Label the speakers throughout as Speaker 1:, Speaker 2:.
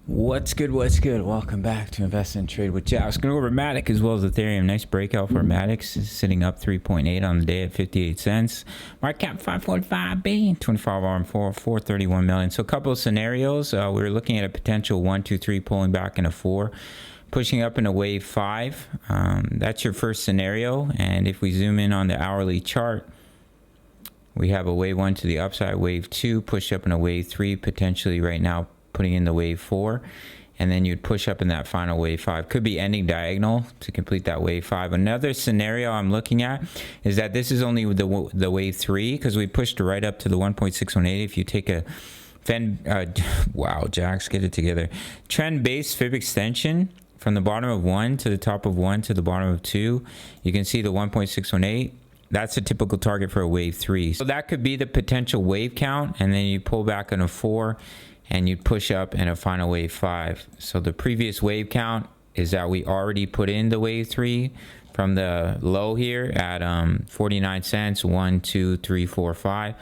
Speaker 1: What's good? Welcome back to Invest and Trade with Jaxx. Going to go over Matic as well as Ethereum. Nice breakout for Matic, sitting up 3.8 on the day at 58 cents. Market cap 5.5 billion, 24 hour and 431 million. So a couple of scenarios. We were looking at a potential 1, 2, 3 pulling back in a 4, pushing up in a wave 5. That's your first scenario. And if we zoom in on the hourly chart, we have a wave 1 to the upside, wave 2, push up in a wave 3, potentially right now putting in the wave 4, and then you'd push up in that final wave 5. Could be ending diagonal to complete that wave 5. Another scenario I'm looking at is that this is only the wave 3, because we pushed right up to the 1.618. If you take a wow, Jaxx, get it together, trend-based fib extension from the bottom of 1 to the top of 1 to the bottom of 2, you can see the 1.618. That's a typical target for a wave 3. So that could be the potential wave count, and then you pull back on a 4 and you'd push up in a final wave 5. So the previous wave count is that we already put in the wave 3 from the low here at 49 cents, 1, 2, 3, 4, 5.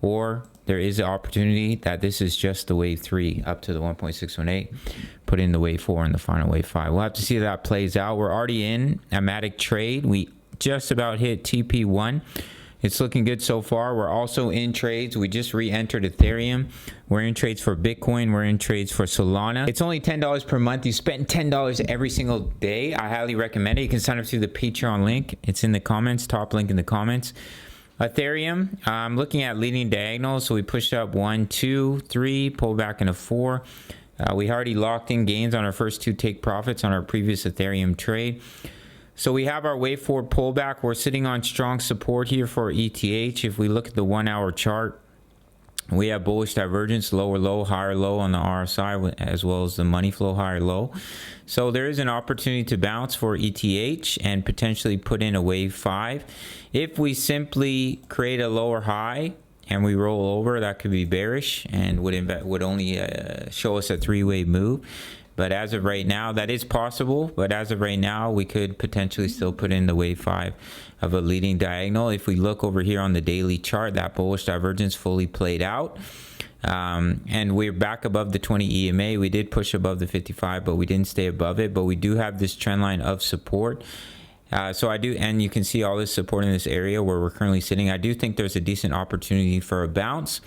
Speaker 1: Or there is an opportunity that this is just the wave 3 up to the 1.618. Put in the wave 4 and the final wave 5. We'll have to see how that plays out. We're already in a Matic trade. We just about hit TP1. It's looking good so far. We're also in trades. We just re-entered Ethereum. We're in trades for Bitcoin. We're in trades for Solana. It's only $10 per month. You spend $10 every single day. I highly recommend it. You can sign up through the Patreon link. It's in the comments, top link in the comments. Ethereum, I'm looking at leading diagonals. So we pushed up 1, 2, 3, pull back into 4. We already locked in gains on our first 2 take profits on our previous Ethereum trade. So we have our wave 4 pullback. We're sitting on strong support here for ETH. If we look at the 1 hour chart, we have bullish divergence, lower low, higher low on the RSI, as well as the money flow, higher low. So there is an opportunity to bounce for ETH and potentially put in a wave 5. If we simply create a lower high and we roll over, that could be bearish and would only show us a 3-wave move. But as of right now, that is possible. But as of right now, we could potentially still put in the wave 5 of a leading diagonal. If we look over here on the daily chart, that bullish divergence fully played out. And we're back above the 20 EMA. We did push above the 55, but we didn't stay above it. But we do have this trend line of support. So I do, and you can see all this support in this area where we're currently sitting. I do think there's a decent opportunity for a bounce.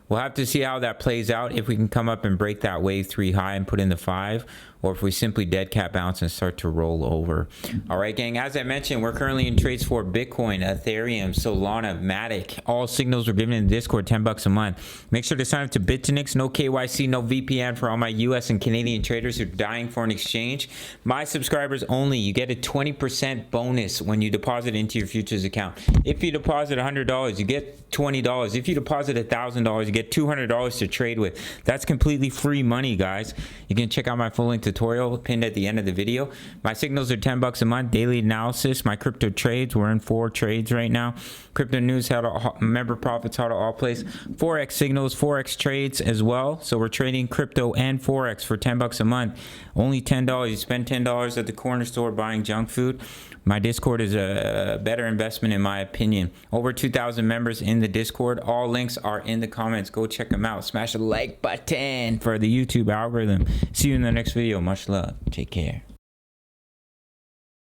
Speaker 1: We'll have to see how that plays out, if we can come up and break that wave 3 high and put in the 5, or if we simply dead cat bounce and start to roll over. All right, gang, as I mentioned, we're currently in trades for Bitcoin, Ethereum, Solana, Matic. All signals were given in the Discord, $10 a month. Make sure to sign up to Bitonix, no KYC, no VPN for all my US and Canadian traders who are dying for an exchange. My subscribers only. You get a 20% bonus when you deposit into your futures account. If you deposit $100, you get $20. If you deposit $1,000, you get $200 to trade with. That's completely free money, guys. You can check out my full length tutorial pinned at the end of the video. My signals are $10 a month. Daily analysis, my crypto trades. We're in 4 trades right now. Crypto news, how to member profits, how to all place. Forex signals, Forex trades as well. So we're trading crypto and Forex for $10 a month. Only $10. You spend $10 at the corner store buying junk food. My Discord is a better investment in my opinion. Over 2,000 members in the Discord. All links are in the comments. Go check them out. Smash the like button for the YouTube algorithm. See you in the next video. Much love. Take care.